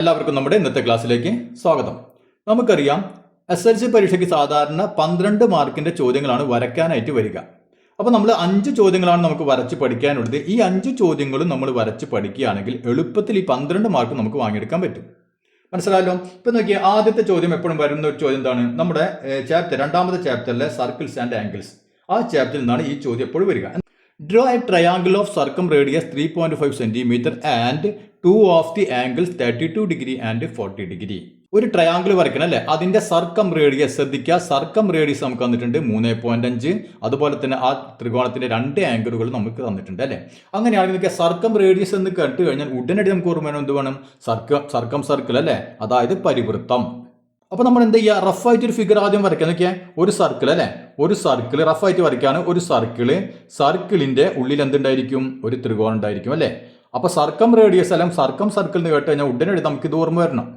എല്ലാവർക്കും നമ്മുടെ ഇന്നത്തെ ക്ലാസ്സിലേക്ക് സ്വാഗതം. നമുക്കറിയാം SLC പരീക്ഷയ്ക്ക് സാധാരണ 12 മാർക്കിന്റെ ചോദ്യങ്ങളാണ് വരയ്ക്കാനായിട്ട് വരിക. അപ്പോൾ നമ്മൾ 5 ചോദ്യങ്ങളാണ് നമുക്ക് വരച്ച് പഠിക്കാനുള്ളത്. ഈ 5 ചോദ്യങ്ങളും നമ്മൾ വരച്ച് പഠിക്കുകയാണെങ്കിൽ എളുപ്പത്തിൽ ഈ 12 മാർക്ക് നമുക്ക് വാങ്ങിയെടുക്കാൻ പറ്റും. മനസ്സിലായല്ലോ? ഇപ്പൊ നോക്കിയാൽ ആദ്യത്തെ ചോദ്യം എപ്പോഴും വരുന്ന ഒരു ചോദ്യം എന്താണ്? നമ്മുടെ രണ്ടാമത്തെ ചാപ്റ്ററിലെ സർക്കിൾസ് ആൻഡ് ആംഗിൾസ്, ആ ചാപ്റ്ററിൽ നിന്നാണ് ഈ ചോദ്യം എപ്പോഴും വരിക. Draw a triangle of circumradius 3.5 cm and two of the angles 32 degree and 40 degree. ഒരു ട്രയാങ്കിൾ വരയ്ക്കണം അല്ലേ? അതിന്റെ സർക്കം റേഡിയസ് ശ്രദ്ധിക്കുക. സർക്കം റേഡിയസ് നമുക്ക് തന്നിട്ടുണ്ട് 3.5. അതുപോലെ തന്നെ ആ ത്രികോണത്തിന്റെ 2 ആംഗിളുകൾ നമുക്ക് തന്നിട്ടുണ്ട് അല്ലേ? അങ്ങനെയാണെങ്കിൽ സർക്കം റേഡിയസ് എന്ന് കേട്ട് കഴിഞ്ഞാൽ ഉടനടി നമുക്ക് ഓർമ്മ എന്ത് വേണം? സർക്കം സർക്കിൾ അല്ലേ? അതായത് പരിവൃത്തം. അപ്പോൾ നമ്മൾ എന്ത് ചെയ്യുക? റഫായിട്ട് ഒരു ഫിഗർ ആദ്യം വരയ്ക്കാൻ നോക്കിയാൽ ഒരു സർക്കിൾ അല്ലേ? ഒരു സർക്കിൾ റഫായിട്ട് വരയ്ക്കാണ്. ഒരു സർക്കിളിന്റെ ഉള്ളിൽ എന്തുണ്ടായിരിക്കും? ഒരു ത്രികോണം ഉണ്ടായിരിക്കും അല്ലേ? അപ്പോൾ സർക്കം റേഡിയസ് അല്ലെങ്കിൽ സർക്കം സർക്കിൾ എന്ന് കേട്ട് കഴിഞ്ഞാൽ ഉടനടി നമുക്ക് ഇത് ഓർമ്മ വരണം.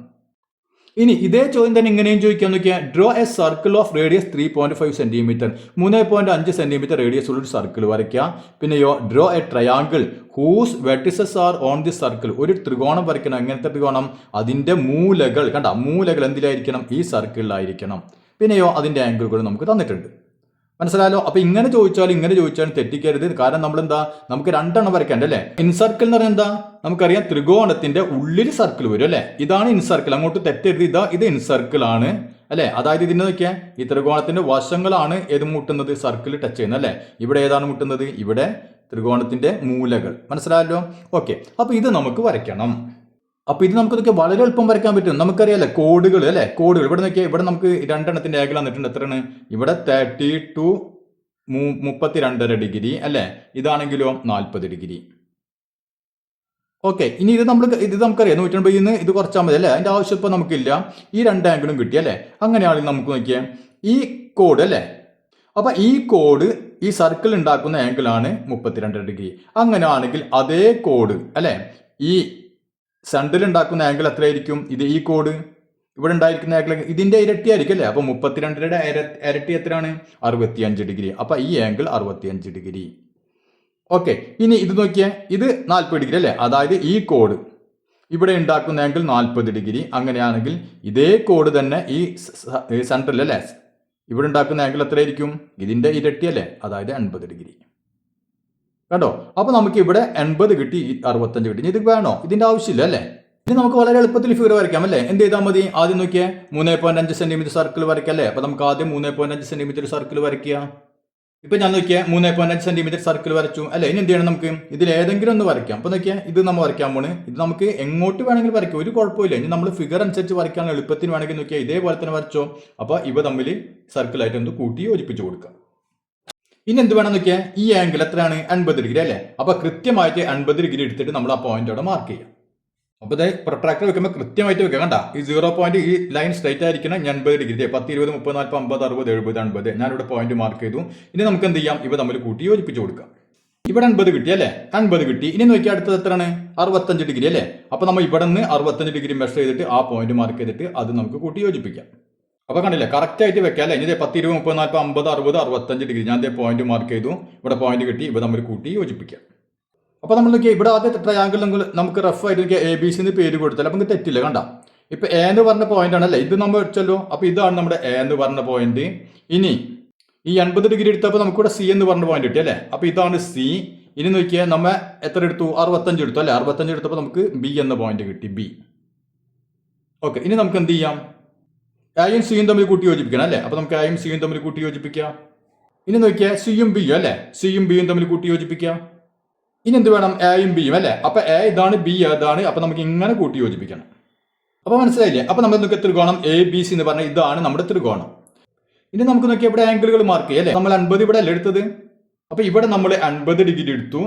ഇനി ഇതേ ചോദ്യം തന്നെ ഇങ്ങനെയും ചോദിക്കാൻ നോക്കിയാൽ draw a circle of radius 3.5 cm 3.5 centimetre radius ഉള്ള ഒരു സർക്കിൾ വരയ്ക്കുക. പിന്നെയോ draw a triangle whose vertices are on the circle. ഒരു ത്രികോണം വരയ്ക്കണം. എങ്ങനത്തെ ത്രികോണം? അതിന്റെ മൂലകൾ മൂലകൾ എന്തിലായിരിക്കണം? ഈ സർക്കിളിലായിരിക്കണം. പിന്നെയോ അതിന്റെ ആംഗിളുകൾ നമുക്ക് തന്നിട്ടുണ്ട്. മനസ്സിലായല്ലോ? അപ്പൊ ഇങ്ങനെ ചോദിച്ചാലും തെറ്റിക്കരുത്. കാരണം നമ്മളെന്താ, നമുക്ക് 2 എണ്ണം വരയ്ക്കാണ്ട് അല്ലേ? ഇൻസർക്കിൾ എന്ന് പറഞ്ഞാൽ എന്താ? നമുക്കറിയാം ത്രികോണത്തിന്റെ ഉള്ളിൽ സർക്കിൾ വരും അല്ലെ? ഇതാണ് ഇൻസർക്കിൾ. അങ്ങോട്ട് തെറ്റരുത്. ഇത് ഇൻസർക്കിൾ ആണ് അല്ലെ? അതായത് ഇതിന്റെ നോക്കിയാൽ ഈ ത്രികോണത്തിന്റെ വശങ്ങളാണ് ഏത് മുട്ടുന്നത്? സർക്കിൾ ടച്ച് ചെയ്യുന്നത് അല്ലെ? ഇവിടെ ഏതാണ് മുട്ടുന്നത്? ഇവിടെ ത്രികോണത്തിന്റെ മൂലകൾ. മനസ്സിലായല്ലോ? ഓക്കെ, അപ്പൊ ഇത് നമുക്ക് വരയ്ക്കണം. അപ്പൊ ഇത് നമുക്ക് വളരെ എളുപ്പം വരയ്ക്കാൻ പറ്റും. നമുക്കറിയാലേ കോഡുകൾ അല്ലെ? കോഡുകൾ ഇവിടെ നോക്കിയാൽ ഇവിടെ നമുക്ക് 2 എണ്ണത്തിന്റെ ആംഗിൾ തന്നിട്ടുണ്ട്. എത്രയാണ്? ഇവിടെ 32 32.5 ഡിഗ്രി അല്ലെ? ഇതാണെങ്കിലോ 40 ഡിഗ്രി. ഓക്കെ, ഇനി ഇത് നമുക്കറിയാം 180 ഇത് കുറച്ചാൽ മതി അല്ലെ? അതിന്റെ ആവശ്യം ഇപ്പൊ നമുക്കില്ല. ഈ 2 ആംഗിളും കിട്ടി അല്ലെ? അങ്ങനെയാണെങ്കിൽ നമുക്ക് നോക്കിയാൽ ഈ കോഡ് അല്ലെ? അപ്പൊ ഈ കോഡ് ഈ സർക്കിൾ ഉണ്ടാക്കുന്ന ആംഗിൾ ആണ് 32 ഡിഗ്രി. അങ്ങനെയാണെങ്കിൽ അതേ കോഡ് അല്ലെ ഈ സെന്ററിൽ ഉണ്ടാക്കുന്ന ആംഗിൾ എത്രയായിരിക്കും? ഇത് ഈ കോഡ് ഇവിടെ ഉണ്ടായിരിക്കുന്ന ആംഗിൾ ഇതിന്റെ ഇരട്ടി ആയിരിക്കും അല്ലേ? അപ്പൊ 32ന്റെ ഇരട്ടി എത്രയാണ്? 65 ഡിഗ്രി. അപ്പൊ ഈ ആംഗിൾ 65 ഡിഗ്രി. ഓക്കെ, ഇനി ഇത് നോക്കിയേ, ഇത് 40 ഡിഗ്രി അല്ലേ? അതായത് ഈ കോഡ് ഇവിടെ ഉണ്ടാക്കുന്ന ആംഗിൾ 40 ഡിഗ്രി. അങ്ങനെയാണെങ്കിൽ ഇതേ കോഡ് തന്നെ ഈ സെന്ററിൽ അല്ലേ ഇവിടെ ഉണ്ടാക്കുന്ന ആംഗിൾ എത്രയായിരിക്കും? ഇതിന്റെ ഇരട്ടി അല്ലേ? അതായത് 80 ഡിഗ്രി. കണ്ടോ? അപ്പൊ നമുക്ക് ഇവിടെ 80 കിട്ടി, 65 കിട്ടി. ഇത് വേണോ? ഇതിന്റെ ആവശ്യമില്ല അല്ലേ? ഇനി നമുക്ക് വളരെ എളുപ്പത്തിൽ ഫിഗർ വരയ്ക്കാം അല്ലേ? എന്ത് ചെയ്താൽ മതി? ആദ്യം നോക്കിയേ 3.5 സെന്റിമീറ്റർ സർക്കിൾ വരയ്ക്കല്ലേ? അപ്പൊ നമുക്ക് ആദ്യം 3.5 സെന്റിമീറ്റർ സർക്കിൾ വരയ്ക്കുക. ഇപ്പൊ ഞാൻ നോക്കിയാൽ 3.5 സെന്റിമീറ്റർ സർക്കിൾ വരച്ചു അല്ലെ? ഇനി എന്ത് ചെയ്യണം? നമുക്ക് ഇതിൽ ഏതെങ്കിലും ഒന്ന് വരയ്ക്കാം. അപ്പൊ നോക്കിയാൽ ഇത് നമ്മൾ വരയ്ക്കാൻ പോണ്. ഇത് നമുക്ക് എങ്ങോട്ട് വേണമെങ്കിൽ വരയ്ക്കാം, ഒരു കുഴപ്പമില്ല. ഇനി നമ്മൾ ഫിഗർ അനുസരിച്ച് വരയ്ക്കാൻ എളുപ്പത്തിന് വേണമെങ്കിൽ നോക്കിയാൽ ഇതേപോലെ തന്നെ വരച്ചോ. അപ്പൊ ഇവ തമ്മിൽ സർക്കിളായിട്ട് ഒന്ന് കൂട്ടി യോജിപ്പിച്ചു കൊടുക്കാം. ഇനി എന്ത് വേണം നോക്കിയാൽ ഈ ആംഗിൾ എത്രയാണ്? 80 ഡിഗ്രി അല്ലേ? അപ്പൊ കൃത്യമായിട്ട് 80 ഡിഗ്രി എടുത്തിട്ട് നമ്മൾ ആ പോയിന്റ് അവിടെ മാർക്ക് ചെയ്യാം. അപ്പൊ ഇത് പ്രൊട്രാക്ടർ വെക്കുമ്പോൾ കൃത്യമായിട്ട് വെക്കാം. കണ്ട, ഈ 0 പോയിന്റ് ഈ ലൈൻ സ്ട്രൈറ്റ് ആയിരിക്കണം. 80 ഡിഗ്രി 10, 20, 30, 40, 50, 60, 70, 80 ഞാനിവിടെ പോയിന്റ് മാർക്ക് ചെയ്തു. ഇനി നമുക്ക് എന്ത് ചെയ്യാം? ഇവ തമ്മിൽ കൂട്ടി യോജിപ്പിച്ചു കൊടുക്കാം. ഇവിടെ 80 കിട്ടി അല്ലേ? 50 കിട്ടി. ഇനി നോക്കിയാൽ അടുത്തത് എത്രയാണ്? 65 ഡിഗ്രി അല്ലേ? അപ്പൊ നമ്മൾ ഇവിടെ നിന്ന് 65 ഡിഗ്രി മെഷർ ചെയ്തിട്ട് ആ പോയിന്റ് മാർക്ക് ചെയ്തിട്ട് അത് നമുക്ക് കൂട്ടി യോജിപ്പിക്കാം. അപ്പൊ കണ്ടില്ലേ, കറക്റ്റ് ആയിട്ട് വെക്കാം അല്ലെ? ഇനി 10, 20, 30, 40, 50, 60, 65 ഡിഗ്രി ഞാൻ പോയിന്റ് മാർക്ക് ചെയ്തു. ഇവിടെ പോയിന്റ് കിട്ടി. ഇവ തമ്മിൽ കൂട്ടി യോജിപ്പിക്കാം. അപ്പൊ നമ്മൾ നോക്കിയാൽ ഇവിടെ ആദ്യത്തെ ട്രയാങ്കിൾ നമുക്ക് റഫ് ആയിട്ട് നോക്കിയാൽ ABC എന്ന് പേര് കൊടുത്താൽ അപ്പൊ തെറ്റില്ല. കണ്ട, ഇപ്പൊ A എന്ന് പറഞ്ഞ പോയിന്റ് ആണല്ലേ? ഇത് നമ്മൾ വെച്ചല്ലോ. അപ്പൊ ഇതാണ് നമ്മുടെ A എന്ന് പറഞ്ഞ പോയിന്റ്. ഇനി ഈ 80 ഡിഗ്രി എടുത്തപ്പോൾ നമുക്കിവിടെ C എന്ന് പറഞ്ഞ പോയിന്റ് കിട്ടി അല്ലെ? അപ്പൊ ഇതാണ് C. ഇനി നോക്കിയാൽ നമ്മ എത്ര എടുത്തു? 65 എടുത്തു അല്ലെ? 65 എടുത്തപ്പോൾ നമുക്ക് B എന്ന പോയിന്റ് കിട്ടി, B. ഓക്കെ, ഇനി നമുക്ക് എന്ത് ചെയ്യാം? Aയും Cയും തമ്മിൽ കൂട്ടി യോജിപ്പിക്കണം അല്ലേ? അപ്പൊ നമുക്ക് Aയും Cയും തമ്മിൽ കൂട്ടി യോജിപ്പിക്കാം. ഇനി നോക്കിയാൽ Cയും Bയും അല്ലെ? Cയും Bയും തമ്മിൽ കൂട്ടി യോജിപ്പിക്കാം. ഇനി എന്ത് വേണം? Aയും Bയും അല്ലെ? അപ്പൊ A ഇതാണ്, B അതാണ്. അപ്പൊ നമുക്ക് ഇങ്ങനെ കൂട്ടി യോജിപ്പിക്കണം. അപ്പൊ മനസ്സിലായില്ലേ? അപ്പൊ നമ്മൾ നോക്കിയ ത്രികോണം ABC എന്ന് പറഞ്ഞാൽ ഇതാണ് നമ്മുടെ ത്രികോണം. ഇനി നമുക്ക് നോക്കിയാൽ ഇവിടെ ആംഗിളുകൾ മാർക്ക് ചെയ്യാം അല്ലെ? നമ്മൾ 50 ഇവിടെ അല്ലേ എടുത്തത്? അപ്പൊ ഇവിടെ നമ്മൾ 50 ഡിഗ്രി എടുത്തു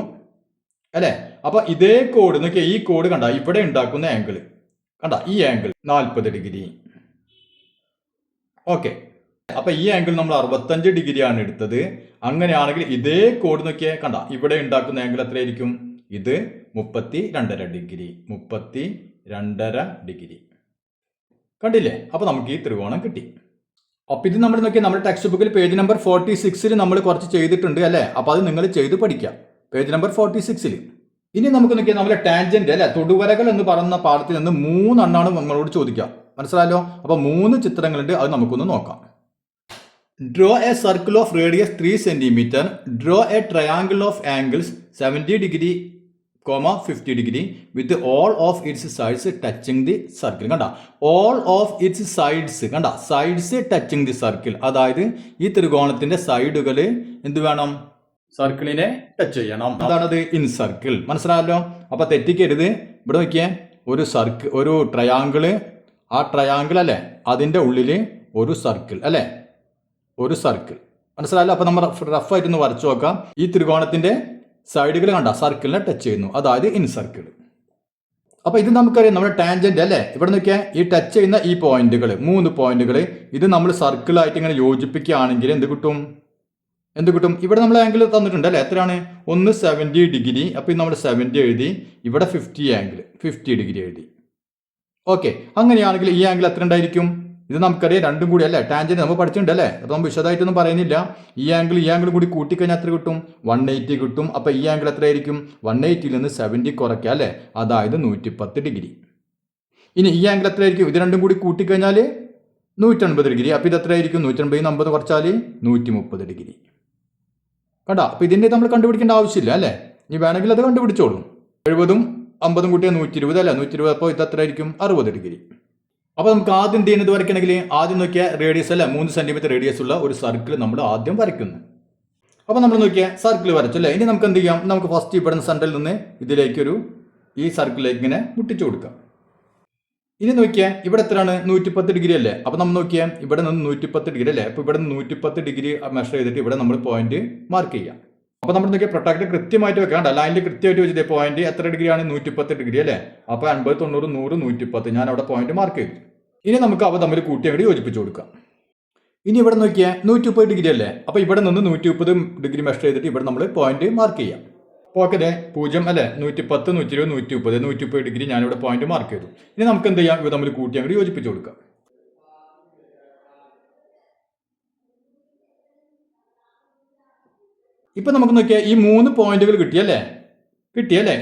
അല്ലെ? അപ്പൊ ഇതേ കോഡ് നോക്കിയാൽ ഈ കോഡ് കണ്ട, ഇവിടെ ഉണ്ടാക്കുന്ന ആംഗിൾ കണ്ട, ഈ ആംഗിൾ 40 ഡിഗ്രി. ഓക്കെ, അപ്പൊ ഈ ആംഗിൾ നമ്മൾ 65 ഡിഗ്രിയാണ് എടുത്തത്. അങ്ങനെയാണെങ്കിൽ ഇതേ കോഡ് നോക്കിയേ കണ്ട, ഇവിടെ ഉണ്ടാക്കുന്ന ആംഗിൾ എത്രയായിരിക്കും? ഇത് 32.5 ഡിഗ്രി. 32.5 ഡിഗ്രി കണ്ടില്ലേ? അപ്പൊ നമുക്ക് ഈ ത്രികോണം കിട്ടി. അപ്പൊ ഇത് നമ്മൾ നോക്കിയാൽ നമ്മുടെ ടെക്സ്റ്റ് ബുക്കിൽ പേജ് നമ്പർ 46 നമ്മൾ കുറച്ച് ചെയ്തിട്ടുണ്ട് അല്ലെ? അപ്പൊ അത് നിങ്ങൾ ചെയ്ത് പഠിക്കാം. പേജ് നമ്പർ 46 ഇനി നമുക്ക് നോക്കിയാൽ നമ്മുടെ ടാൻജന്റ് അല്ലെ, തൊടുവരകൾ എന്ന് പറയുന്ന പാഠത്തിൽ നിന്ന് 3 എണ്ണമാണ് നമ്മളോട് ചോദിക്കുക. മനസ്സിലായല്ലോ? അപ്പൊ 3 ചിത്രങ്ങളുണ്ട്, അത് നമുക്കൊന്ന് നോക്കാം. Draw a circle of radius 3 centimetre. Draw a triangle of angles 70 degree 50 degree with all of its sides touching the circle. കണ്ട, ഓൾ ഓഫ് ഇറ്റ്സ് സൈഡ്സ്, കണ്ട, സൈഡ്സ് ടച്ചിങ് ദി സർക്കിൾ. അതായത് ഈ ത്രികോണത്തിന്റെ സൈഡുകൾ എന്ത് വേണം? സർക്കിളിനെ ടച്ച് ചെയ്യണം. അതാണത് ഇൻ സർക്കിൾ. മനസ്സിലായല്ലോ? അപ്പൊ തെറ്റിക്കരുത്. ഇവിടെ നോക്കിയേ, ഒരു ട്രയാങ്കിള്, ആ ട്രയാങ്കിൾ അല്ലെ, അതിന്റെ ഉള്ളില് ഒരു സർക്കിൾ അല്ലെ, ഒരു സർക്കിൾ. മനസ്സിലായല്ലോ? അപ്പൊ നമ്മൾ റഫായിട്ട് ഒന്ന് വരച്ചു നോക്കാം. ഈ ത്രികോണത്തിന്റെ സൈഡുകൾ കണ്ട സർക്കിളിനെ ടച്ച് ചെയ്യുന്നു, അതായത് ഇൻ സർക്കിൾ. അപ്പൊ ഇത് നമുക്കറിയാം, നമ്മുടെ ടാൻജന്റ് അല്ലെ. ഇവിടെ നോക്കിയാൽ ഈ ടച്ച് ചെയ്യുന്ന ഈ പോയിന്റുകൾ, 3 പോയിന്റുകൾ, ഇത് നമ്മൾ സർക്കിളായിട്ട് ഇങ്ങനെ യോജിപ്പിക്കുകയാണെങ്കിൽ എന്ത് കിട്ടും? ഇവിടെ നമ്മൾ ആംഗിൾ തന്നിട്ടുണ്ട് അല്ലെ, എത്രയാണ്? ഒന്ന് 70 ഡിഗ്രി. അപ്പൊ ഇത് നമ്മൾ 70 എഴുതി, ഇവിടെ 50 ഡിഗ്രി എഴുതി. ഓക്കെ, അങ്ങനെയാണെങ്കിൽ ഈ ആംഗിൾ എത്ര ഉണ്ടായിരിക്കും? ഇത് നമുക്കറിയാം, രണ്ടും കൂടി അല്ലേ, ടാൻജന്റ് നമ്മൾ പഠിച്ചിട്ടുണ്ട് അല്ലേ. അപ്പോൾ നമ്മൾ വിശദമായിട്ടൊന്നും പറയുന്നില്ല. ഈ ആംഗിൾ കൂടി കൂട്ടിക്കഴിഞ്ഞാൽ എത്ര കിട്ടും? 180 കിട്ടും. അപ്പോൾ ഈ ആംഗിൾ എത്രയായിരിക്കും? 180ൽ നിന്ന് 70 കുറയ്ക്കുക അല്ലേ, അതായത് 110 ഡിഗ്രി. ഇനി ഈ ആംഗിൾ എത്രയായിരിക്കും? ഇത് രണ്ടും കൂടി കൂട്ടിക്കഴിഞ്ഞാൽ 180 ഡിഗ്രി. അപ്പോൾ ഇത് എത്രയായിരിക്കും? 180 50 കുറച്ചാൽ 130 ഡിഗ്രി. കണ്ടാ? അപ്പോൾ ഇതിൻ്റെ നമ്മൾ കണ്ടുപിടിക്കേണ്ട ആവശ്യമില്ല അല്ലേ. ഇനി വേണമെങ്കിൽ അത് കണ്ടുപിടിച്ചോളും. 70ഉം 50ഉം കൂട്ടിയാൽ 120 അല്ലേ. 120 അപ്പോൾ ഇത് എത്രയായിരിക്കും? 60 ഡിഗ്രി. അപ്പോൾ നമുക്ക് ആദ്യം എന്ത് ചെയ്യുന്നത് വരയ്ക്കണമെങ്കിൽ, ആദ്യം നോക്കിയാൽ റേഡിയസ് അല്ല, 3 സെന്റിമീറ്റർ റേഡിയസ് ഉള്ള ഒരു സർക്കിൾ നമ്മൾ ആദ്യം വരയ്ക്കുന്നു. അപ്പോൾ നമ്മൾ നോക്കിയാൽ സർക്കിൾ വരച്ചു അല്ലേ. ഇനി നമുക്ക് എന്ത് ചെയ്യാം? നമുക്ക് ഫസ്റ്റ് ഇവിടെ നിന്ന് സെൻറ്ററിൽ നിന്ന് ഇതിലേക്കൊരു ഈ സർക്കിളിലേക്ക് ഇങ്ങനെ മുട്ടിച്ചു കൊടുക്കാം. ഇനി നോക്കിയാൽ ഇവിടെ എത്രയാണ്? 110 ഡിഗ്രി അല്ലേ. അപ്പോൾ നമ്മൾ നോക്കിയാൽ ഇവിടെ നിന്ന് 110 ഡിഗ്രി അല്ലേ. അപ്പോൾ ഇവിടെ നിന്ന് 110 ഡിഗ്രി മെഷർ ചെയ്തിട്ട് ഇവിടെ നമ്മൾ പോയിന്റ് മാർക്ക് ചെയ്യാം. അപ്പോൾ നമ്മൾ നോക്കിയാൽ പ്രൊട്ടക്ട് കൃത്യമായിട്ട് വെക്കാണ്ട, ലൈനിൽ കൃത്യമായിട്ട് വെച്ചിട്ട് പോയിന്റ് എത്ര ഡിഗ്രിയാണ്? 110 ഡിഗ്രി അല്ലേ. അപ്പോൾ 80 90 100 110 ഞാൻ അവിടെ പോയിന്റ് മാർക്ക് ചെയ്തു. ഇനി നമുക്ക് അവ തമ്മിൽ കൂട്ടി അങ്ങോട്ട് യോജിപ്പിച്ച് കൊടുക്കാം. ഇനി ഇവിടെ നോക്കിയാൽ 130 ഡിഗ്രി അല്ലേ. അപ്പോൾ ഇവിടെ നിന്ന് 130 ഡിഗ്രി മെഷർ ചെയ്തിട്ട് ഇവിടെ നമ്മൾ പോയിന്റ് മാർക്ക് ചെയ്യാം. ഓക്കെ, 0 അല്ലേ, 110 120 130 130 ഡിഗ്രി ഞാനിവിടെ പോയിന്റ് മാർക്ക് ചെയ്തു. ഇനി നമുക്ക് എന്ത് ചെയ്യാം? ഇവ തമ്മിൽ കൂട്ടി അങ്ങോട്ട് യോജിപ്പിച്ച് കൊടുക്കാം. ഇപ്പൊ നമുക്ക് നോക്കിയാൽ ഈ 3 പോയിന്റുകൾ കിട്ടിയല്ലേ.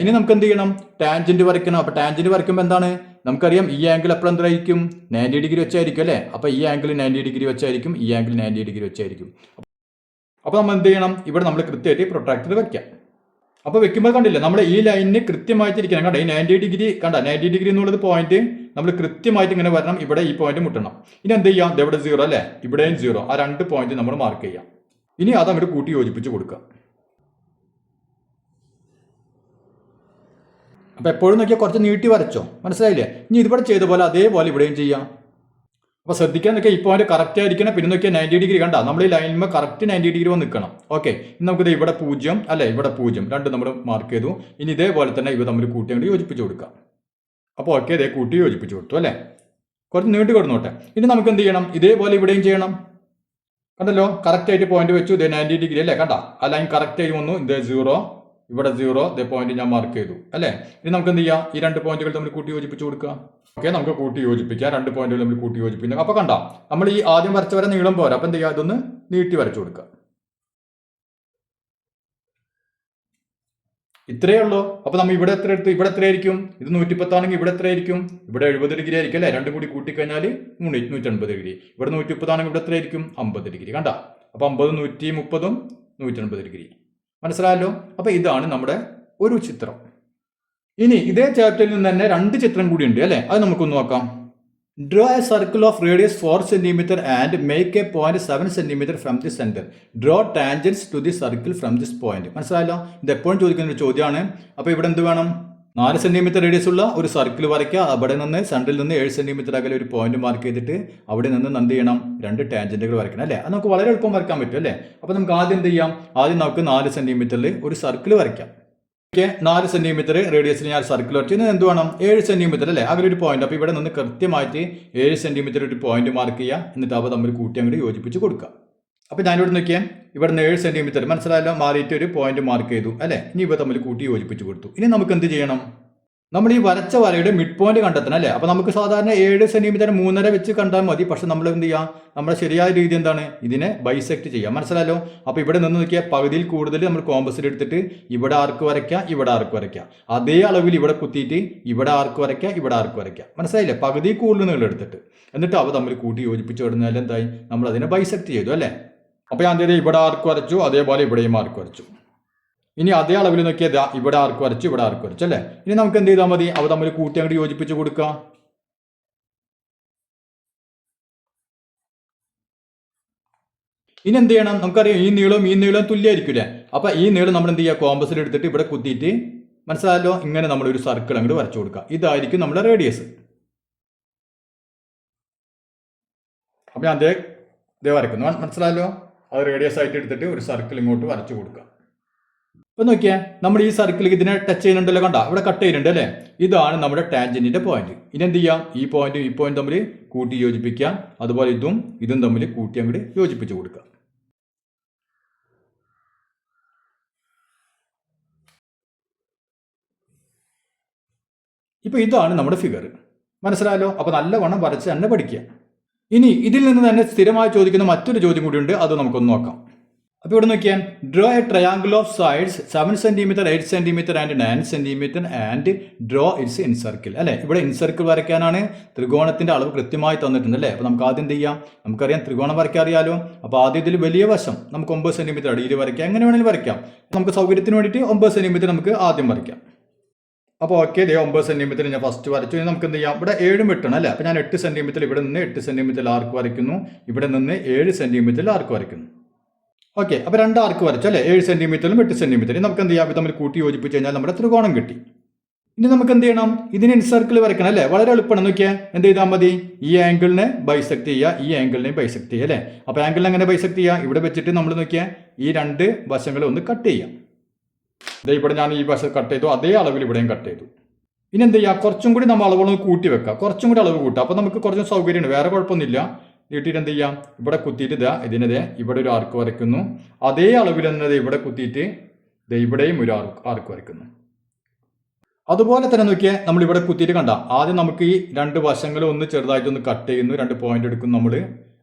ഇനി നമുക്ക് എന്ത് ചെയ്യണം? ടാൻജന്റ് വരയ്ക്കണം. അപ്പൊ ടാൻജന്റ് വരയ്ക്കുമ്പോൾ എന്താണ്? നമുക്കറിയാം ഈ ആംഗിൾ എപ്പോഴും എന്തായിരിക്കും? 90 ഡിഗ്രി വെച്ചായിരിക്കും അല്ലേ. അപ്പൊ ഈ ആംഗിൾ 90 ഡിഗ്രി വെച്ചായിരിക്കും, ഈ ആംഗിൾ 90 ഡിഗ്രി വെച്ചായിരിക്കും. അപ്പൊ നമ്മൾ എന്ത് ചെയ്യണം? ഇവിടെ നമ്മൾ കൃത്യമായിട്ട് പ്രൊട്രാക്ടർ വെക്കാം. അപ്പൊ വെക്കുമ്പോൾ കണ്ടില്ലേ, നമ്മൾ ഈ ലൈനിന് കൃത്യമായിട്ട് ഇരിക്കണം. കണ്ട, ഈ 90 ഡിഗ്രി കണ്ട, 90 ഡിഗ്രി എന്നുള്ളത് പോയിന്റ് നമ്മൾ കൃത്യമായിട്ട് ഇങ്ങനെ വരണം. ഇവിടെ ഈ പോയിന്റ് മുട്ടണം. ഇനി എന്ത് ചെയ്യാം? ഇവിടെ 0 അല്ലേ, ഇവിടെയും 0. ആ 2 പോയിന്റ് നമ്മൾ മാർക്ക് ചെയ്യാം. ഇനി അത് അങ്ങോട്ട് കൂട്ടി യോജിപ്പിച്ച് കൊടുക്കാം. അപ്പോൾ എപ്പോഴും നോക്കിയാൽ കുറച്ച് നീട്ടി വരച്ചോ. മനസ്സിലായില്ലേ? ഇനി ഇതുപോലെ ചെയ്ത പോലെ അതേപോലെ ഇവിടെയും ചെയ്യാം. അപ്പോൾ ശ്രദ്ധിക്കാൻ നോക്കിയാൽ ഈ പോയിന്റ് കറക്റ്റ് ആയിരിക്കണം. പിന്നെ നോക്കിയാൽ 90 ഡിഗ്രി കണ്ട, നമ്മൾ ഈ ലൈനിന്മേൽ കറക്റ്റ് 90 ഡിഗ്രി വന്ന് നിൽക്കണം. ഓക്കെ, ഇനി നമുക്കിത് ഇവിടെ 0 അല്ലേ, ഇവിടെ 0 രണ്ടും നമ്മൾ മാർക്ക് ചെയ്തു. ഇനി ഇതേപോലെ തന്നെ ഇവ തമ്മിൽ കൂട്ടി അങ്ങോട്ട് യോജിപ്പിച്ച് കൊടുക്കാം. അപ്പോൾ ഓക്കെ, ഇതേ കൂട്ടി യോജിപ്പിച്ച് കൊടുത്തു അല്ലേ. കുറച്ച് നീട്ടി കൊടുന്നോട്ടെ. ഇനി നമുക്ക് എന്ത് ചെയ്യണം? ഇതേപോലെ ഇവിടെയും ചെയ്യണം. കണ്ടല്ലോ, കറക്റ്റ് ആയിട്ട് പോയിന്റ് വെച്ചു. ഇതേ 90 ഡിഗ്രി അല്ലേ. കണ്ട, ആ ലൈൻ കറക്റ്റ് ആയി വന്നു. ഇതേ 0 ഇവിടെ 0 ഇതേ പോയിന്റ് ഞാൻ മാർക്ക് ചെയ്തു അല്ലേ. ഇനി നമുക്ക് എന്ത് ചെയ്യാം? ഈ 2 പോയിന്റുകൾ തമ്മിൽ കൂട്ടി യോജിപ്പിച്ച് കൊടുക്കുക. ഓക്കെ, നമുക്ക് കൂട്ടി യോജിപ്പിക്കാം. 2 പോയിന്റുകൾ തമ്മിൽ കൂട്ടി യോജിപ്പിക്കുക. അപ്പൊ കണ്ട, നമ്മൾ ഈ ആദ്യം വരച്ച വരെ നീളം പോരാ. അപ്പൊ എന്ത് ചെയ്യുക? ഇതൊന്ന് നീട്ടി വരച്ചു കൊടുക്കുക. ഇത്രയേ ഉള്ളൂ. അപ്പൊ നമ്മൾ ഇവിടെ എത്ര എടുത്തു? ഇവിടെ എത്രയായിരിക്കും? ഇത് 110 ആണെങ്കിൽ ഇവിടെ എത്രയായിരിക്കും? ഇവിടെ 70 ഡിഗ്രി ആയിരിക്കും അല്ലേ. രണ്ടും കൂടി കൂട്ടിക്കഴിഞ്ഞാൽ 180 ഡിഗ്രി. ഇവിടെ 130 ആണെങ്കിൽ ഇവിടെ എത്രയായിരിക്കും? 50 ഡിഗ്രി. കണ്ട, അപ്പൊ 50 130 180 ഡിഗ്രി. മനസ്സിലായല്ലോ? അപ്പൊ ഇതാണ് നമ്മുടെ ഒരു ചിത്രം. ഇനി ഇതേ ചാപ്റ്ററിൽ നിന്ന് തന്നെ 2 ചിത്രം കൂടി ഉണ്ട് അല്ലേ. അത് നമുക്കൊന്ന് നോക്കാം. Draw a circle of radius 4 centimetre and make a point 7 centimetre from the centre. Draw tangents to the circle from this point. മനസ്സിലായല്ലോ? ഇത് എപ്പോഴും ചോദിക്കുന്ന ഒരു ചോദ്യമാണ്. അപ്പോൾ ഇവിടെ എന്ത് വേണം? 4 സെന്റിമീറ്റർ റേഡിയസ് ഉള്ള ഒരു സർക്കിൾ വരയ്ക്കുക. അവിടെ നിന്ന് സെന്ററിൽ നിന്ന് 7 സെന്റിമീറ്റർ അകലെ ഒരു പോയിന്റ് മാർക്ക് ചെയ്തിട്ട് അവിടെ നിന്ന് എന്ത് ചെയ്യണം? 2 ടാൻജന്റുകൾ വരയ്ക്കണം അല്ലേ. അത് നമുക്ക് വളരെ എളുപ്പം വരയ്ക്കാൻ പറ്റും അല്ലേ. അപ്പോൾ നമുക്ക് ആദ്യം എന്ത് ചെയ്യാം? ആദ്യം നമുക്ക് 4 സെന്റിമീറ്ററിൽ ഒരു സർക്കിൾ വരയ്ക്കാം. 4 സെന്റിമീറ്റർ റേഡിയസിൽ ഞാൻ സർക്കിൾ വരച്ചു. എന്ത് വേണം? 7 സെന്റിമീറ്റർ അല്ലേ, അങ്ങനെ ഒരു പോയിന്റ്. അപ്പോൾ ഇവിടെ നിന്ന് കൃത്യമായിട്ട് 7 സെന്റിമീറ്റർ ഒരു പോയിന്റ് മാർക്ക് ചെയ്യുക. എന്നിട്ട് അവ തമ്മിൽ കൂട്ടി അങ്ങോട്ട് യോജിപ്പിച്ച് കൊടുക്കുക. അപ്പോൾ ഞാനിവിടെ നോക്കിയാൽ ഇവിടെ നിന്ന് 7 സെന്റിമീറ്റർ മനസ്സിലായല്ലോ, മാറിയിട്ട് ഒരു പോയിന്റ് മാർക്ക് ചെയ്തു അല്ലേ. ഇനി ഇവ തമ്മിൽ കൂട്ടി യോജിപ്പിച്ച് കൊടുത്തു. ഇനി നമുക്ക് എന്ത് ചെയ്യണം? നമ്മൾ ഈ വരച്ച വരയുടെ മിഡ് പോയിന്റ് കണ്ടെത്തണം അല്ലേ? അപ്പോൾ നമുക്ക് സാധാരണ 7 സെന്റിമീറ്റർ 3.5 വെച്ച് കണ്ടാൽ മതി. പക്ഷെ നമ്മൾ എന്ത് ചെയ്യാം? നമ്മുടെ ശരിയായ രീതി എന്താണ്? ഇതിനെ ബൈസെക്ട് ചെയ്യാം. മനസ്സിലായല്ലോ? അപ്പോൾ ഇവിടെ നിന്ന് നോക്കിയാൽ പകുതിയിൽ കൂടുതൽ നമ്മൾ കോമ്പസിൽ എടുത്തിട്ട് ഇവിടെ ആർക്ക് വരയ്ക്കുക, ഇവിടെ ആർക്ക് വരയ്ക്കുക. അതേ അളവിൽ ഇവിടെ കുത്തിയിട്ട് ഇവിടെ ആർക്ക് വരയ്ക്കുക, ഇവിടെ ആർക്ക് വരയ്ക്കുക. മനസ്സിലായില്ലേ? പകുതി കൂടുതൽ നിങ്ങൾ എടുത്തിട്ട് എന്നിട്ട് അവ തമ്മിൽ കൂട്ടി യോജിപ്പിച്ച് വിടുന്നതിൽ എന്തായി? നമ്മൾ അതിനെ ബൈസെക്ട് ചെയ്തു അല്ലേ? അപ്പോൾ ഞാൻ എന്ത് ചെയ്തു? ഇവിടെ ആർക്ക് വരച്ചു, അതേപോലെ ഇവിടെയും ആർക്ക് വരച്ചു. ഇനി അതേ അളവിൽ നോക്കിയാൽ ഇവിടെ ആർക്ക് വരച്ചു, ഇവിടെ ആർക്ക് വരച്ചു അല്ലേ? ഇനി നമുക്ക് എന്ത് ചെയ്താൽ മതി? അവ തമ്മിൽ കൂട്ടി അങ്ങോട്ട് യോജിപ്പിച്ച് കൊടുക്കുക. ഇനി എന്ത് ചെയ്യണം? നമുക്കറിയാം ഈ നീളവും തുല്യമായിരിക്കില്ലേ? അപ്പൊ ഈ നീളം നമ്മൾ എന്ത് ചെയ്യുക? കോമ്പസിൽ എടുത്തിട്ട് ഇവിടെ കുത്തിയിട്ട്, മനസ്സിലായല്ലോ, ഇങ്ങനെ നമ്മൾ ഒരു സർക്കിൾ അങ്ങോട്ട് വരച്ചു കൊടുക്കുക. ഇതായിരിക്കും നമ്മുടെ റേഡിയസ്. അപ്പൊ ഞാൻ അതേ വരയ്ക്കുന്നു. മനസ്സിലായല്ലോ? അത് റേഡിയസ് ആയിട്ട് എടുത്തിട്ട് ഒരു സർക്കിൾ ഇങ്ങോട്ട് വരച്ചു കൊടുക്കുക. അപ്പൊ നോക്കിയാൽ നമ്മൾ ഈ സർക്കിൾ ഇതിനെ ടച്ച് ചെയ്യുന്നുണ്ടല്ലോ, കണ്ട ഇവിടെ കട്ട് ചെയ്യുന്നുണ്ട് അല്ലേ? ഇതാണ് നമ്മുടെ ടാൻജന്റിന്റെ പോയിന്റ്. ഇനി എന്ത് ചെയ്യാം? ഈ പോയിന്റ് തമ്മിൽ കൂട്ടി യോജിപ്പിക്കാം. അതുപോലെ ഇതും തമ്മിൽ കൂട്ടി അങ്ങോട്ട് യോജിപ്പിച്ച് കൊടുക്കാം. ഇപ്പൊ ഇതാണ് നമ്മുടെ ഫിഗർ. മനസ്സിലായല്ലോ? അപ്പൊ നല്ലവണ്ണം വരച്ച് തന്നെ പഠിക്കുക. ഇനി ഇതിൽ നിന്ന് തന്നെ സ്ഥിരമായി ചോദിക്കുന്ന മറ്റൊരു ചോദ്യം കൂടിയുണ്ട്. അത് നമുക്കൊന്ന് നോക്കാം. അപ്പോൾ ഇവിടെ നോക്കിയാൽ draw a triangle of sides 7 centimetre 8 centimetre and 9 centimetre and draw it's in circle അല്ലേ? ഇവിടെ ഇൻ സർക്കിൾ വരയ്ക്കാനാണ്. ത്രികോണത്തിന്റെ അളവ് കൃത്യമായി തന്നിട്ടുണ്ട് അല്ലേ? അപ്പോൾ നമുക്ക് ആദ്യം എന്ത് ചെയ്യാം? നമുക്കറിയാം ത്രികോണം വരയ്ക്കാൻ അറിയാലോ. അപ്പോൾ ആദ്യം ഇതിൽ വലിയ വശം നമുക്ക് 9 സെന്റിമീറ്റർ അടിയിൽ വരയ്ക്കാം. എങ്ങനെ വേണമെങ്കിലും വരയ്ക്കാം. നമുക്ക് സൗകര്യത്തിന് വേണ്ടിയിട്ട് 9 സെന്റിമീറ്റർ നമുക്ക് ആദ്യം വരയ്ക്കാം. അപ്പോൾ ഓക്കെ, 9 സെന്റിമീറ്റർ ഞാൻ ഫസ്റ്റ് വരച്ചു. ഇനി നമുക്ക് എന്ത് ചെയ്യാം? ഇവിടെ 7 വെട്ടണം അല്ലേ? അപ്പോൾ ഞാൻ 8 സെന്റിമീറ്റർ ഇവിടെ നിന്ന് 8 സെന്റിമീറ്റർ ആർക്ക് വരയ്ക്കുന്നു. ഇവിടെ നിന്ന് 7 സെന്റിമീറ്റർ ആർക്ക് വരയ്ക്കുന്നു. ഓക്കെ, അപ്പോൾ 2 ആർക്ക് വരച്ചു അല്ലേ? 7 സെന്റിമീറ്ററും 8 സെന്റിമീറ്ററും നമുക്ക് എന്ത് ചെയ്യാം? തമ്മിൽ കൂട്ടി യോജിപ്പിച്ച് കഴിഞ്ഞാൽ നമ്മുടെ ത്രികോണം കിട്ടി. ഇനി നമുക്ക് എന്ത് ചെയ്യണം? ഇതിന് ഇൻ സർക്കിൾ വരയ്ക്കണം അല്ലേ? വളരെ എളുപ്പമാണ്. നോക്കിയാൽ എന്ത് ചെയ്താൽ മതി? ഈ ആംഗിളിനെ ബൈസെക്ട് ചെയ്യുക, ഈ ആംഗിളിനെ ബൈസെക്ട് ചെയ്യുക അല്ലേ? അപ്പോൾ ആംഗിളിനെ എങ്ങനെ ബൈസെക്ട് ചെയ്യുക? ഇവിടെ വെച്ചിട്ട് നമ്മൾ നോക്കിയാൽ ഈ 2 വശങ്ങളെ ഒന്ന് കട്ട് ചെയ്യാം. ഇവിടെ ഞാൻ ഈ വശം കട്ട് ചെയ്തു, അതേ അളവിൽ ഇവിടെയും കട്ട് ചെയ്തു. ഇനി എന്ത് ചെയ്യുക? കുറച്ചും കൂടി നമ്മൾ അളവുകളൊന്ന് കൂട്ടി വെക്കാം. കുറച്ചും കൂടി അളവ് കൂട്ടാം. അപ്പോൾ നമുക്ക് കുറച്ചും സൗകര്യമുണ്ട്. വേറെ കുഴപ്പമൊന്നുമില്ല. നീട്ടിയിട്ട് എന്ത് ചെയ്യാം? ഇവിടെ കുത്തിയിട്ട് ഇതിനെ ഇവിടെ ഒരു ആർക്ക് വരയ്ക്കുന്നു. അതേ അളവിൽ തന്നെ ഇവിടെ കുത്തിയിട്ട് ഇവിടെയും ഒരു ആർക്ക് വരയ്ക്കുന്നു. അതുപോലെ തന്നെ നോക്കിയാൽ നമ്മൾ ഇവിടെ കുത്തിയിട്ട് കണ്ട ആദ്യം നമുക്ക് ഈ 2 വശങ്ങളും ഒന്ന് ചെറുതായിട്ടൊന്ന് കട്ട് ചെയ്യുന്നു. 2 പോയിന്റ് എടുക്കുന്നു നമ്മൾ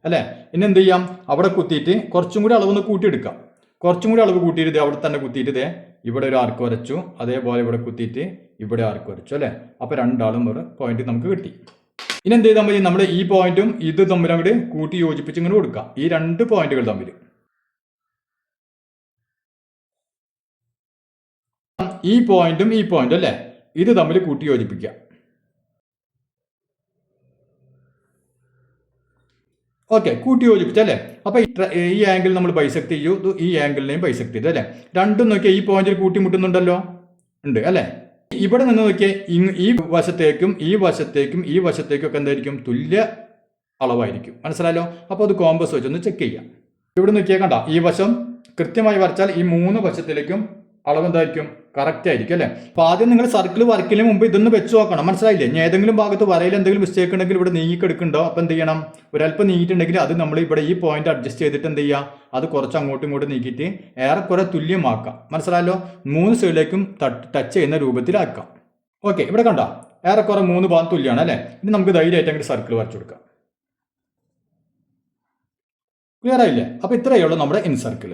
അല്ലേ? ഇനി എന്ത് ചെയ്യാം? അവിടെ കുത്തിയിട്ട് കുറച്ചും കൂടി അളവൊന്ന് കൂട്ടിയെടുക്കാം. കുറച്ചും കൂടി അളവ് കൂട്ടിയിട്ട് അവിടെ തന്നെ കുത്തിയിട്ട് ഇവിടെ ഒരു ആർക്ക് വരച്ചു. അതേപോലെ ഇവിടെ കുത്തിയിട്ട് ഇവിടെ ആർക്ക് വരച്ചു അല്ലേ? അപ്പോൾ 2 ആളും ഒരു പോയിന്റ് നമുക്ക് കിട്ടി. ഇനി എന്ത് ചെയ്താൽ മതി? നമ്മുടെ ഈ പോയിന്റും ഇത് തമ്മിൽ അങ്ങോട്ട് കൂട്ടി യോജിപ്പിച്ച് ഇങ്ങനെ കൊടുക്കാം. ഈ 2 പോയിന്റുകൾ തമ്മിൽ ഈ പോയിന്റും അല്ലേ? ഇത് തമ്മിൽ കൂട്ടി യോജിപ്പിക്കുക. ഓക്കെ, കൂട്ടി യോജിപ്പിച്ചല്ലേ? അപ്പൊ ഈ ആംഗിൾ നമ്മൾ ബൈസെക്ട് ചെയ്യൂ, ഈ ആംഗിളിനെയും ബൈസെക്ട് ചെയ്തു അല്ലേ? രണ്ടും നോക്കിയാൽ ഈ പോയിന്റിൽ കൂട്ടിമുട്ടുന്നുണ്ടല്ലോ, ഉണ്ട് അല്ലേ? ഇവിടെ നിന്ന് നോക്കിയാൽ ഈ വശത്തേക്കും ഒക്കെ എന്തായിരിക്കും? തുല്യ അളവായിരിക്കും. മനസ്സിലായല്ലോ? അപ്പോൾ അത് കോമ്പസ് വെച്ചൊന്ന് ചെക്ക് ചെയ്യാം. ഇവിടെ നോക്കിയാൽ കണ്ട ഈ വശം കൃത്യമായി വരച്ചാൽ ഈ 3 വശത്തിലേക്കും അളവ് എന്തായിരിക്കും? കറക്റ്റ് ആയിരിക്കും അല്ലേ? അപ്പോൾ ആദ്യം നിങ്ങൾ സർക്കിൾ വരയ്ക്കുന്നതിന് മുമ്പ് ഇതൊന്ന് വെച്ച് നോക്കണം. മനസ്സിലായില്ലേ? ഇനി ഏതെങ്കിലും ഭാഗത്ത് വരയിൽ എന്തെങ്കിലും മിസ്റ്റേക്ക് ഉണ്ടെങ്കിൽ ഇവിടെ നീങ്ങിക്കെടുക്കുന്നുണ്ടോ? അപ്പോൾ എന്ത് ചെയ്യണം? ഒരല്പം നീങ്ങിയിട്ടുണ്ടെങ്കിൽ അത് നമ്മൾ ഇവിടെ ഈ പോയിന്റ് അഡ്ജസ്റ്റ് ചെയ്തിട്ട് എന്ത് ചെയ്യുക? അത് കുറച്ച് അങ്ങോട്ടും ഇങ്ങോട്ടും നീക്കിയിട്ട് ഏറെക്കുറെ തുല്യമാക്കാം. മനസ്സിലായല്ലോ? 3 സൈഡിലേക്കും ടച്ച് ചെയ്യുന്ന രൂപത്തിലാക്കാം. ഓക്കെ, ഇവിടെ കണ്ട ഏറെക്കുറെ 3 ഭാഗം തുല്യമാണ് അല്ലേ? ഇനി നമുക്ക് ധൈര്യമായിട്ട് അങ്ങോട്ട് സർക്കിൾ വരച്ചു കൊടുക്കാം. ക്ലിയർ ആയില്ലേ? അപ്പോൾ ഇത്രയേ ഉള്ളൂ നമ്മുടെ ഇൻ സർക്കിൾ.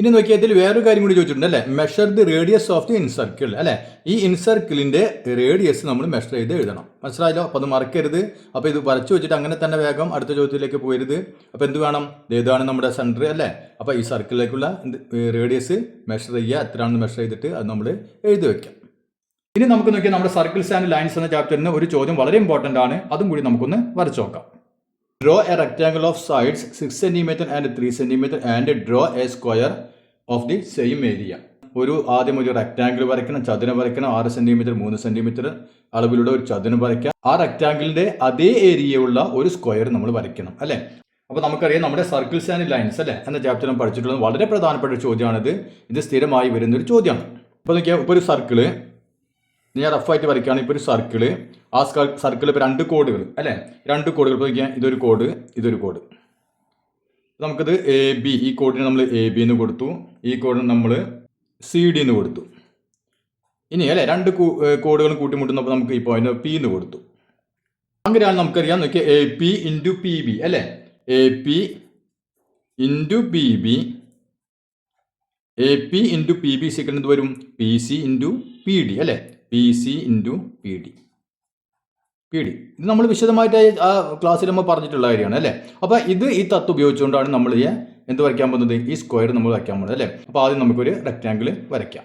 ഇനി നോക്കിയാൽ ഇതിൽ വേറൊരു കാര്യം കൂടി ചോദിച്ചിട്ടുണ്ട് അല്ലേ? Measure the radius of the in circle അല്ലേ? ഈ ഇൻ സർക്കിളിന്റെ റേഡിയസ് നമ്മൾ മെഷർ ചെയ്ത് എഴുതണം. മനസ്സിലായല്ലോ? അപ്പോൾ അത് മറക്കരുത്. അപ്പോൾ ഇത് വരച്ചു വെച്ചിട്ട് അങ്ങനെ തന്നെ വേഗം അടുത്ത ചോദ്യത്തിലേക്ക് പോകരുത്. അപ്പോൾ എന്ത് വേണം? ഇതാണ് നമ്മുടെ സെൻറ്റർ അല്ലേ? അപ്പോൾ ഈ സർക്കിളിലേക്കുള്ള റേഡിയസ് മെഷർ ചെയ്യുക. എത്രയാണെന്ന് മെഷർ ചെയ്തിട്ട് അത് നമ്മൾ എഴുതി വെക്കാം. ഇനി നമുക്ക് നോക്കിയാൽ നമ്മുടെ സർക്കിൾസ് ആൻഡ് ലൈൻസ് എന്ന ചാപ്റ്ററിന് ഒരു ചോദ്യം വളരെ ഇമ്പോർട്ടൻ്റ് ആണ്. അതും കൂടി നമുക്കൊന്ന് വരച്ചു നോക്കാം. Draw a rectangle of sides 6 cm and 3 cm and draw a square of the same area. ആദ്യം ഒരു റെക്ടാങ്കിൾ വരയ്ക്കണം, ചതുരം വരയ്ക്കണം. 6 സെന്റിമീറ്റർ 3 സെന്റിമീറ്റർ അളവിലുള്ള ഒരു ചതുരം വരയ്ക്കാം. ആ റെക്ടാങ്കിളിന്റെ അതേ ഏരിയയുള്ള ഒരു സ്ക്വയർ നമ്മൾ വരയ്ക്കണം അല്ലേ? അപ്പോൾ നമുക്കറിയാം നമ്മുടെ സർക്കിൾസ് ആൻഡ് ലൈൻസ് അല്ലേ എന്ന ചാപ്റ്റർ പഠിച്ചിട്ടുള്ളത് വളരെ പ്രധാനപ്പെട്ട ഒരു ചോദ്യമാണിത്. ഇത് സ്ഥിരമായി വരുന്നൊരു ചോദ്യമാണ്. അപ്പോൾ നോക്കിയാൽ ഇപ്പോൾ ഒരു സർക്കിള് ഞാൻ റഫായിട്ട് വരയ്ക്കുകയാണ്. ഇപ്പോൾ ഒരു സർക്കിള്, ആ സർക്കിൾ ഇപ്പോൾ 2 കോഡുകൾ അല്ലേ? 2 കോഡുകൾ. ഇപ്പോൾ നോക്കിയാൽ ഇതൊരു കോഡ്. നമുക്കിത് AB, ഈ കോഡിന് നമ്മൾ AB എന്ന് കൊടുത്തു, ഈ കോഡിന് നമ്മൾ CD എന്ന് കൊടുത്തു. ഇനി അല്ലേ രണ്ട് കോഡുകളും കൂട്ടിമുട്ടുന്നപ്പോൾ നമുക്ക് ഈ പോയിന്റ് പി എന്ന് കൊടുത്തു. അങ്ങനെയാണ് നമുക്കറിയാം നോക്കിയാൽ A P into P B അല്ലേ, A P into P B, A P into P B സിക്കൽ എന്ത് വരും, P C into P D അല്ലേ, P C into P D. ഇത് നമ്മൾ വിശദമായിട്ട് ആ ക്ലാസ്സിൽ നമ്മൾ പറഞ്ഞിട്ടുള്ള കാര്യമാണ് അല്ലേ. അപ്പോൾ ഈ തത്വം ഉപയോഗിച്ചുകൊണ്ടാണ് നമ്മൾ എന്ത് വരയ്ക്കാൻ പോകുന്നത്, ഈ സ്ക്വയർ നമ്മൾ വരയ്ക്കാൻ പോകുന്നത് അല്ലേ. അപ്പോൾ ആദ്യം നമുക്കൊരു റെക്റ്റാങ്കിൾ വരയ്ക്കാം.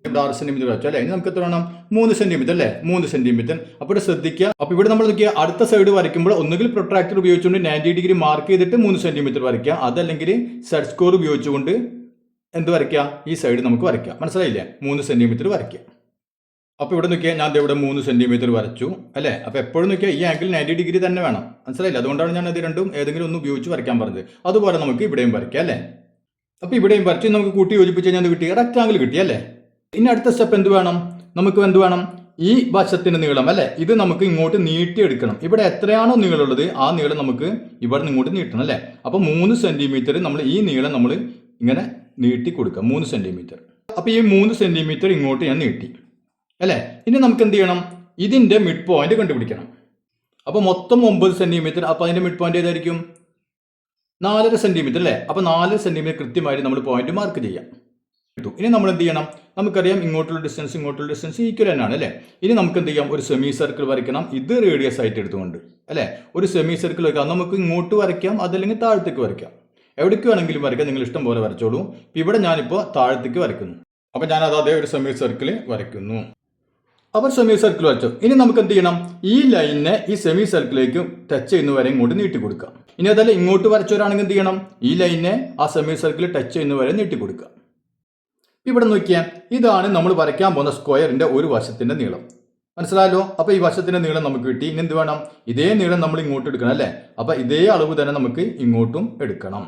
6 സെന്റിമീറ്റർ വരച്ചു അല്ലേ. ഇനി നമുക്ക് എത്ര വേണം, 3 സെന്റിമീറ്റർ അല്ലേ, 3 സെന്റിമീറ്റർ. അപ്പോൾ ഇവിടെ ശ്രദ്ധിക്കുക. അപ്പോൾ ഇവിടെ നമ്മൾ നോക്കിയാൽ അടുത്ത സൈഡ് വരയ്ക്കുമ്പോൾ ഒന്നുകിൽ പ്രൊട്രാക്ടർ ഉപയോഗിച്ചുകൊണ്ട് 90 ഡിഗ്രി മാർക്ക് ചെയ്തിട്ട് 3 സെന്റിമീറ്റർ വരയ്ക്കുക, അതല്ലെങ്കിൽ സെറ്റ് സ്കോർ ഉപയോഗിച്ചുകൊണ്ട് എന്ത് വരയ്ക്കുക, ഈ സൈഡ് നമുക്ക് വരയ്ക്കാം. മനസ്സിലായില്ലേ, 3 സെന്റിമീറ്റർ വരയ്ക്കുക. അപ്പോൾ ഇവിടെ നോക്കിയാൽ ഞാൻ ഇവിടെ 3 സെന്റിമീറ്റർ വരച്ചു അല്ലേ. അപ്പോൾ എപ്പോഴും നോക്കിയാൽ ഈ ആംഗിൾ 90 ഡിഗ്രി തന്നെ വേണം. മനസ്സിലായില്ല, അതുകൊണ്ടാണ് ഞാൻ ഇത് രണ്ടും ഏതെങ്കിലും ഒന്ന് ഉപയോഗിച്ച് വരയ്ക്കാൻ പറഞ്ഞത്. അതുപോലെ നമുക്ക് ഇവിടെയും വരയ്ക്കാം അല്ലേ. അപ്പോൾ ഇവിടെയും വരച്ച് നമുക്ക് കൂട്ടി യോജിപ്പിച്ച് കഴിഞ്ഞാൽ എന്ത് കിട്ടി, റെക്റ്റാങ്കിൾ കിട്ടി അല്ലേ. ഇനി അടുത്ത സ്റ്റെപ്പ് എന്ത് വേണം, നമുക്ക് എന്ത് വേണം, ഈ വശത്തിന്റെ നീളം അല്ലേ, ഇത് നമുക്ക് ഇങ്ങോട്ട് നീട്ടിയെടുക്കണം. ഇവിടെ എത്രയാണോ നീളമുള്ളത് ആ നീളം നമുക്ക് ഇവിടെ നിന്ന് ഇങ്ങോട്ട് നീട്ടണം അല്ലേ. അപ്പോൾ 3 സെന്റിമീറ്റർ നമ്മൾ ഈ നീളം നമ്മൾ ഇങ്ങനെ നീട്ടി കൊടുക്കുക, 3 സെന്റിമീറ്റർ. അപ്പോൾ ഈ 3 സെന്റിമീറ്റർ ഇങ്ങോട്ട് ഞാൻ നീട്ടി അല്ലേ. ഇനി നമുക്ക് എന്ത് ചെയ്യണം, ഇതിന്റെ മിഡ് പോയിന്റ് കണ്ടുപിടിക്കണം. അപ്പോൾ മൊത്തം 9 സെന്റിമീറ്റർ. അപ്പോൾ അതിന്റെ മിഡ് പോയിന്റ് ഏതായിരിക്കും, 4.5 സെന്റിമീറ്റർ അല്ലേ. അപ്പോൾ 4 സെന്റിമീറ്റർ കൃത്യമായിട്ട് നമ്മൾ പോയിന്റ് മാർക്ക് ചെയ്യാം. ഇനി നമ്മൾ എന്ത് ചെയ്യണം, നമുക്കറിയാം ഇങ്ങോട്ടുള്ള ഡിസ്റ്റൻസ് ഈക്വൽ തന്നെയാണ് അല്ലേ. ഇനി നമുക്ക് എന്ത് ചെയ്യാം, ഒരു സെമി സർക്കിൾ വരയ്ക്കണം. ഇത് റേഡിയസ് ആയിട്ട് എടുത്തുകൊണ്ട് അല്ലേ, ഒരു സെമി സർക്കിൾ വരയ്ക്കാം. നമുക്ക് ഇങ്ങോട്ട് വരയ്ക്കാം, അതല്ലെങ്കിൽ താഴത്തേക്ക് വരയ്ക്കാം, എവിടേക്ക് വേണമെങ്കിലും വരയ്ക്കാം, നിങ്ങൾ ഇഷ്ടം പോലെ വരച്ചോളൂ. ഇവിടെ ഞാനിപ്പോൾ താഴത്തേക്ക് വരയ്ക്കുന്നു. അപ്പോൾ ഞാനത് അതേ ഒരു സെമി സർക്കിൾ വരയ്ക്കുന്നു. അപ്പോൾ സെമി സർക്കിൾ വരച്ചു. ഇനി നമുക്ക് എന്ത് ചെയ്യണം, ഈ ലൈനിനെ ഈ സെമി സർക്കിളിലേക്ക് ടച്ച് ചെയ്യുന്ന വരെ ഇങ്ങോട്ട് നീട്ടി കൊടുക്കാം. ഇനി അതല്ല ഇങ്ങോട്ട് വരച്ചവരാണെങ്കിൽ എന്ത് ചെയ്യണം, ഈ ലൈനിനെ ആ സെമി സർക്കിളിൽ ടച്ച് ചെയ്യുന്ന വരെ നീട്ടി കൊടുക്കുക. ഇവിടെ നോക്കിയാൽ ഇതാണ് നമ്മൾ വരയ്ക്കാൻ പോകുന്ന സ്ക്വയറിന്റെ ഒരു വശത്തിന്റെ നീളം. മനസ്സിലായല്ലോ. അപ്പോൾ ഈ വശത്തിന്റെ നീളം നമുക്ക് കിട്ടി. ഇനി എന്ത് വേണം, ഇതേ നീളം നമ്മൾ ഇങ്ങോട്ട് എടുക്കണം അല്ലേ. അപ്പോൾ ഇതേ അളവ് തന്നെ നമുക്ക് ഇങ്ങോട്ടും എടുക്കണം.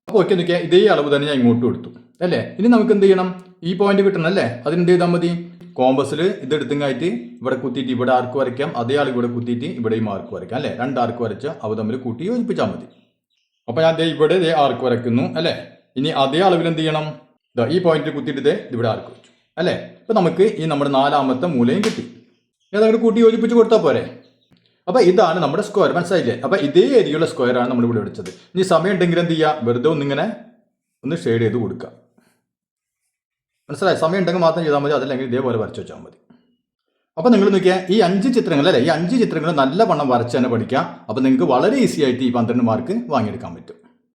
അപ്പോൾ ഓക്കെ നോക്കിയാൽ ഇതേ അളവ് തന്നെ ഞാൻ ഇങ്ങോട്ടും എടുത്തു അല്ലേ. ഇനി നമുക്ക് എന്ത് ചെയ്യണം, ഈ പോയിന്റ് കിട്ടണം അല്ലേ. അതിനെന്ത് ചെയ്താൽ മതി, കോമ്പസിൽ ഇതെടുത്തങ്ങായിട്ട് ഇവിടെ കുത്തിയിട്ട് ഇവിടെ ആർക്ക് വരയ്ക്കാം, അതേ ആൾ ഇവിടെ കുത്തിയിട്ട് ഇവിടെയും ആർക്ക് വരയ്ക്കാം അല്ലേ. 2 ആർക്ക് വരച്ച് അവ തമ്മിൽ കൂട്ടി യോജിപ്പിച്ചാൽ മതി. അപ്പോൾ ഞാൻ ഇവിടെ ആർക്ക് വരയ്ക്കുന്നു അല്ലേ. ഇനി അതേ അളവിൽ എന്ത് ചെയ്യണം, ഈ പോയിന്റ് കുത്തിയിട്ട് ഇവിടെ ആർക്ക് വെച്ചു അല്ലേ. ഇപ്പം നമുക്ക് ഈ നമ്മുടെ 4ാമത്തെ മൂലയും കിട്ടി. ഏതാണ്ട് കൂട്ടി യോജിപ്പിച്ച് കൊടുത്താൽ പോരെ. അപ്പോൾ ഇതാണ് നമ്മുടെ സ്ക്വയർ. മനസ്സിലായില്ലേ. അപ്പോൾ ഇതേ ഏരിയയുള്ള സ്ക്വയറാണ് നമ്മൾ ഇവിടെ വിളിച്ചത്. ഇനി സമയം ഉണ്ടെങ്കിൽ എന്ത് ചെയ്യുക, വെറുതെ ഒന്ന് ഷെയ്ഡ് ചെയ്ത് കൊടുക്കുക. മനസ്സിലായി, സമയം ഉണ്ടെങ്കിൽ മാത്രം ചെയ്താൽ മതി, അതല്ലെങ്കിൽ ഇതേപോലെ വരച്ച് വെച്ചാൽ മതി. അപ്പോൾ നിങ്ങൾ നോക്കിയാൽ ഈ 5 ചിത്രങ്ങൾ അല്ലേ, ഈ 5 ചിത്രങ്ങൾ നല്ല വണ്ണം വരച്ച് തന്നെ പഠിക്കാം. അപ്പോൾ നിങ്ങൾക്ക് വളരെ ഈസി ആയിട്ട് ഈ 12 മാർക്ക് വാങ്ങിയെടുക്കാൻ പറ്റും.